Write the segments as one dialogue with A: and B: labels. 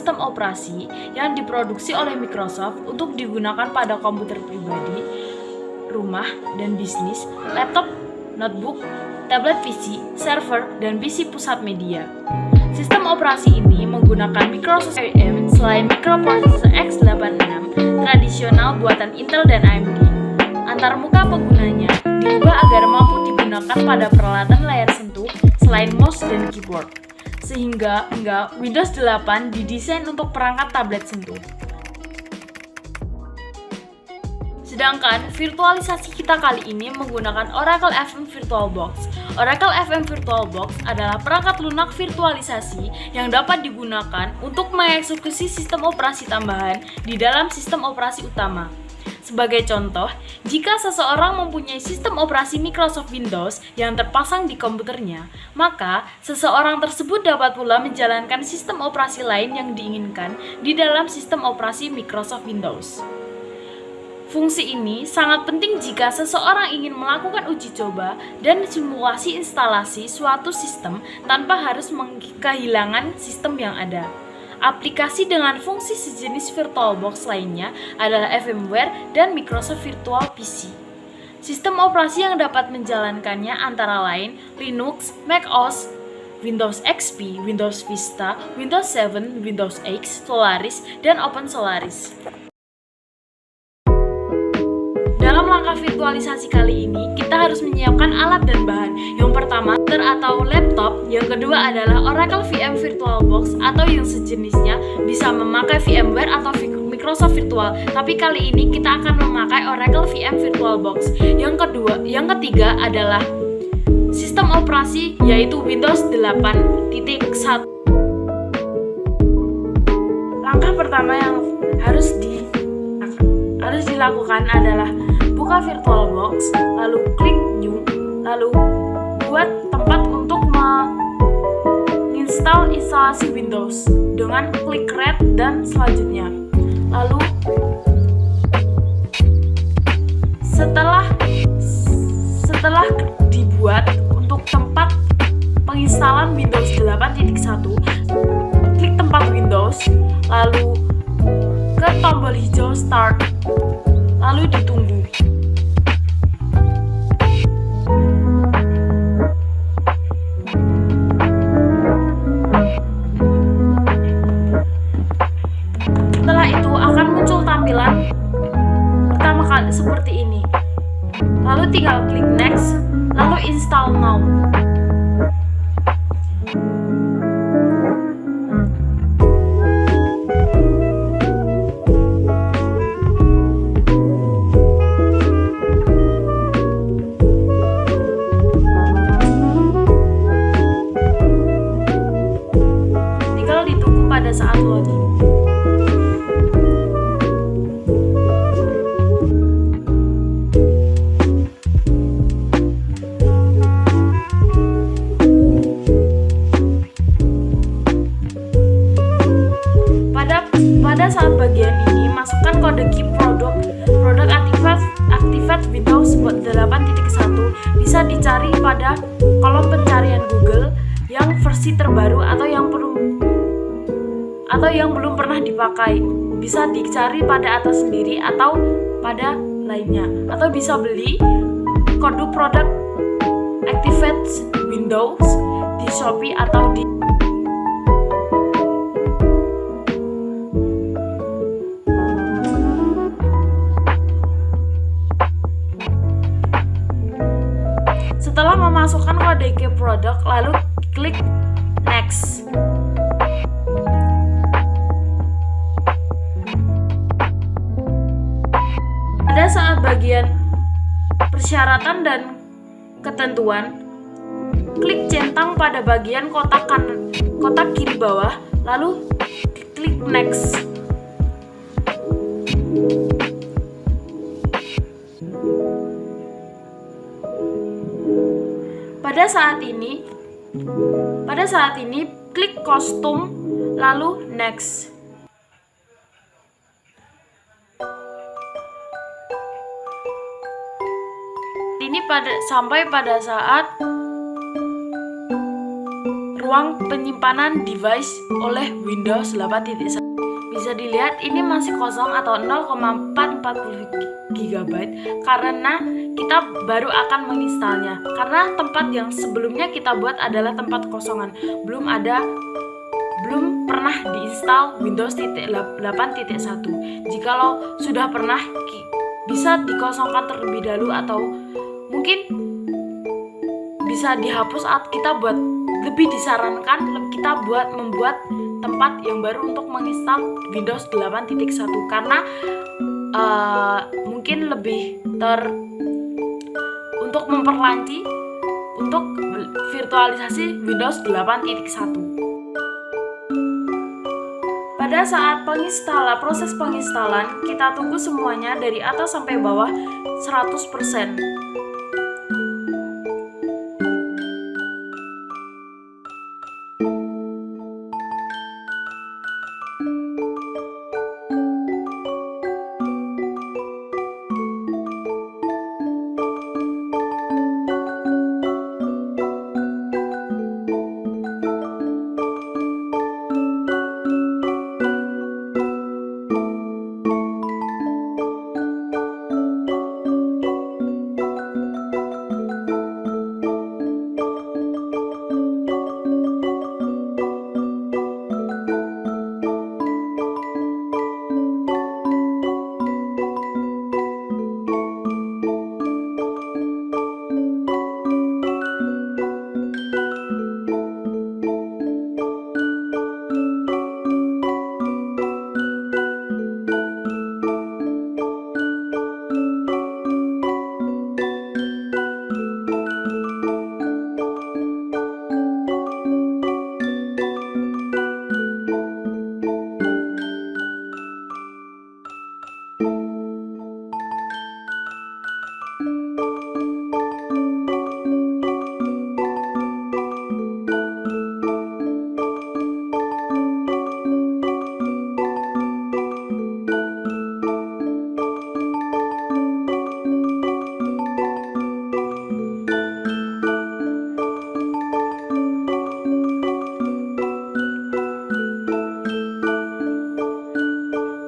A: sistem operasi yang diproduksi oleh Microsoft untuk digunakan pada komputer pribadi, rumah dan bisnis, laptop, notebook, tablet PC, server, dan PC pusat media. Sistem operasi ini menggunakan Microsoft ARM selain microprocessor x86 tradisional buatan Intel dan AMD. Antarmuka penggunanya diubah agar mampu digunakan pada peralatan layar sentuh selain mouse dan keyboard, sehingga Windows 8 didesain untuk perangkat tablet sentuh. Sedangkan virtualisasi kita kali ini menggunakan Oracle FM VirtualBox. Oracle FM VirtualBox adalah perangkat lunak virtualisasi yang dapat digunakan untuk mengeksekusi sistem operasi tambahan di dalam sistem operasi utama. Sebagai contoh, jika seseorang mempunyai sistem operasi Microsoft Windows yang terpasang di komputernya, maka seseorang tersebut dapat pula menjalankan sistem operasi lain yang diinginkan di dalam sistem operasi Microsoft Windows. Fungsi ini sangat penting jika seseorang ingin melakukan uji coba dan simulasi instalasi suatu sistem tanpa harus kehilangan sistem yang ada. Aplikasi dengan fungsi sejenis VirtualBox lainnya adalah VMware dan Microsoft Virtual PC. Sistem operasi yang dapat menjalankannya antara lain Linux, macOS, Windows XP, Windows Vista, Windows 7, Windows X, Solaris, dan OpenSolaris. Dalam langkah virtualisasi kali ini, kita harus menyiapkan alat dan bahan. Yang pertama, komputer atau laptop. Yang kedua adalah Oracle VM VirtualBox atau yang sejenisnya, bisa memakai VMware atau Microsoft Virtual. Tapi kali ini kita akan memakai Oracle VM VirtualBox. Yang ketiga adalah sistem operasi, yaitu Windows 8.1. Langkah pertama yang harus dilakukan adalah buka VirtualBox, lalu klik New, lalu buat tempat untuk menginstal instalasi Windows dengan klik Create dan selanjutnya. Lalu setelah dibuat untuk tempat penginstalan Windows 8.1, klik tempat Windows, lalu ke tombol hijau Start, lalu ditunggu. Setelah itu akan muncul tampilan pertama kali seperti ini. Lalu tinggal klik Next, lalu Install Now. Pada saat loading. Pada saat bagian ini, masukkan kode key produk Activate Windows 8.1 bisa dicari pada kolom pencarian Google yang versi terbaru atau yang belum pernah dipakai. Bisa dicari pada atas sendiri atau pada lainnya, atau bisa beli kode produk Activate Windows di Shopee atau di Setelah memasukkan kode key produk, lalu klik Next. Pada saat bagian persyaratan dan ketentuan, klik centang pada bagian kotak kiri bawah, lalu klik Next. Pada saat ini klik Custom, lalu Next. Ini sampai pada saat ruang penyimpanan device oleh Windows 8.1. Bisa dilihat ini masih kosong atau 0,440 GB karena kita baru akan menginstalnya. Karena tempat yang sebelumnya kita buat adalah tempat kosongan, belum pernah diinstal Windows 8.1. Jikalau sudah pernah, bisa dikosongkan terlebih dahulu atau mungkin bisa dihapus saat kita buat. Lebih disarankan kita membuat tempat yang baru untuk menginstal Windows 8.1 karena mungkin lebih untuk memperlancar untuk virtualisasi Windows 8.1. Pada saat proses penginstalan, kita tunggu semuanya dari atas sampai bawah 100%.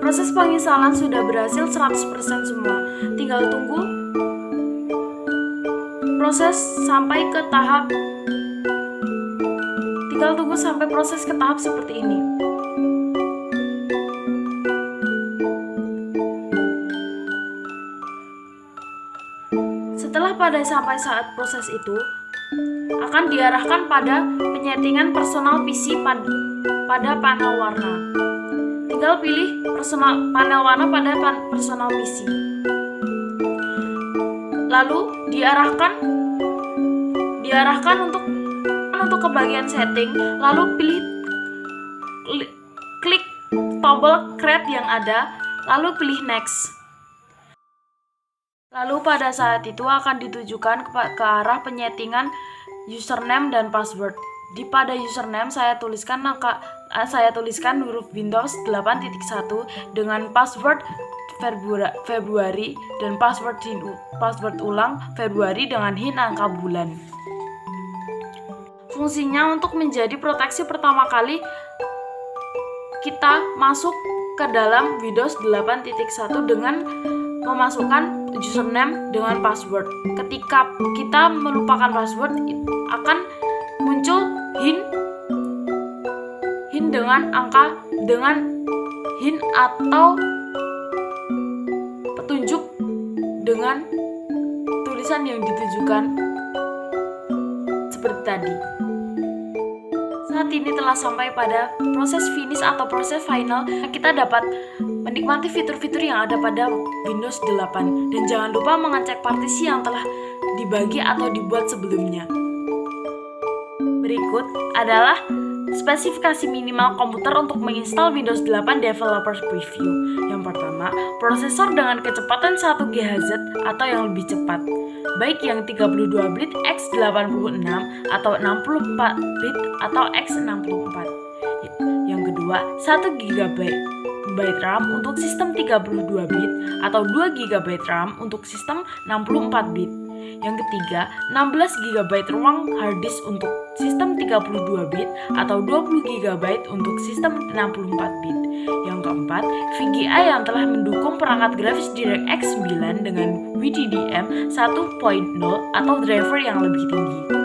A: Proses penginstalan sudah berhasil 100% semua. Tinggal tunggu sampai proses ke tahap seperti ini. Setelah sampai saat proses itu akan diarahkan pada penyetingan personal PC pada panel warna. Tinggal pilih panel warna pada personal PC. Lalu diarahkan untuk ke bagian setting, lalu klik tombol create yang ada, lalu pilih next. Lalu pada saat itu akan ditujukan ke arah penyetingan username dan password. Pada username saya tuliskan huruf Windows 8.1 dengan password Februari dan password ulang Februari dengan hint angka bulan. Fungsinya untuk menjadi proteksi pertama kali kita masuk ke dalam Windows 8.1 dengan memasukkan username dengan password. Ketika kita melupakan password, akan muncul hint dengan hint atau petunjuk dengan tulisan yang ditujukan seperti tadi. Saat ini telah sampai pada proses finish atau proses final. Kita dapat menikmati fitur-fitur yang ada pada Windows 8 dan jangan lupa mengecek partisi yang telah dibagi atau dibuat sebelumnya. Berikut adalah spesifikasi minimal komputer untuk menginstal Windows 8 Developers Preview. Yang pertama, prosesor dengan kecepatan 1 GHz atau yang lebih cepat, baik yang 32 bit x86 atau 64 bit atau x64. Yang kedua, 1 GB RAM untuk sistem 32 bit atau 2 GB RAM untuk sistem 64 bit. Yang ketiga, 16 GB ruang hard disk untuk sistem 32 bit atau 20 GB untuk sistem 64 bit. Yang keempat, VGA yang telah mendukung perangkat grafis DirectX 9 dengan WDDM 1.0 atau driver yang lebih tinggi.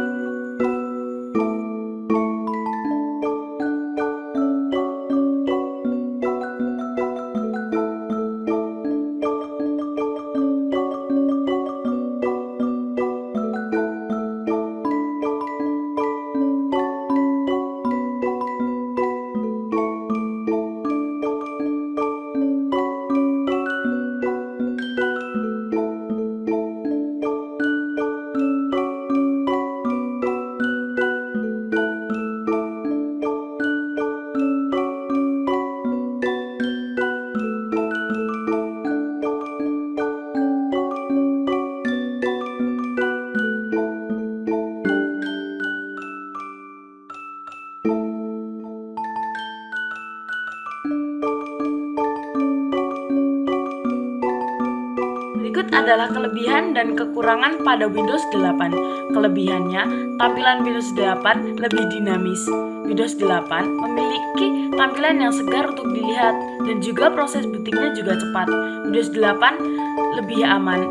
A: Berikut adalah kelebihan dan kekurangan pada Windows 8. Kelebihannya, tampilan Windows 8 lebih dinamis. Windows 8 memiliki tampilan yang segar untuk dilihat dan juga proses bootingnya juga cepat. Windows 8 lebih aman.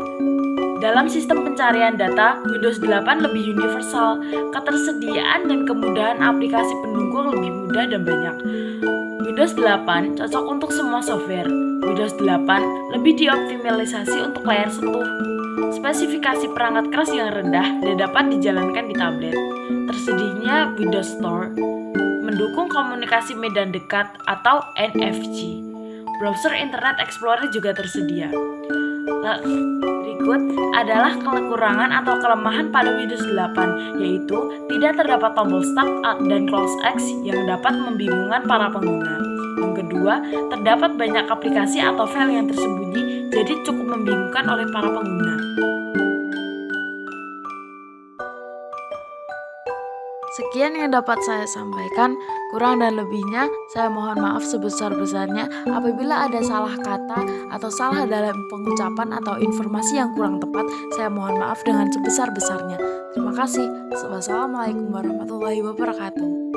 A: Dalam sistem pencarian data, Windows 8 lebih universal. Ketersediaan dan kemudahan aplikasi pendukung lebih mudah dan banyak. Windows 8 cocok untuk semua software. Windows 8 lebih dioptimalisasi untuk layar sentuh. Spesifikasi perangkat keras yang rendah dan dapat dijalankan di tablet. Tersedianya Windows Store mendukung komunikasi medan dekat atau NFC. Browser Internet Explorer juga tersedia. Berikut adalah kekurangan atau kelemahan pada Windows 8, yaitu tidak terdapat tombol Start dan Close X yang dapat membingungkan para pengguna. Yang kedua, terdapat banyak aplikasi atau file yang tersembunyi, jadi cukup membingungkan oleh para pengguna. Sekian yang dapat saya sampaikan, kurang dan lebihnya saya mohon maaf sebesar-besarnya apabila ada salah kata atau salah dalam pengucapan atau informasi yang kurang tepat, saya mohon maaf dengan sebesar-besarnya. Terima kasih. Wassalamualaikum warahmatullahi wabarakatuh.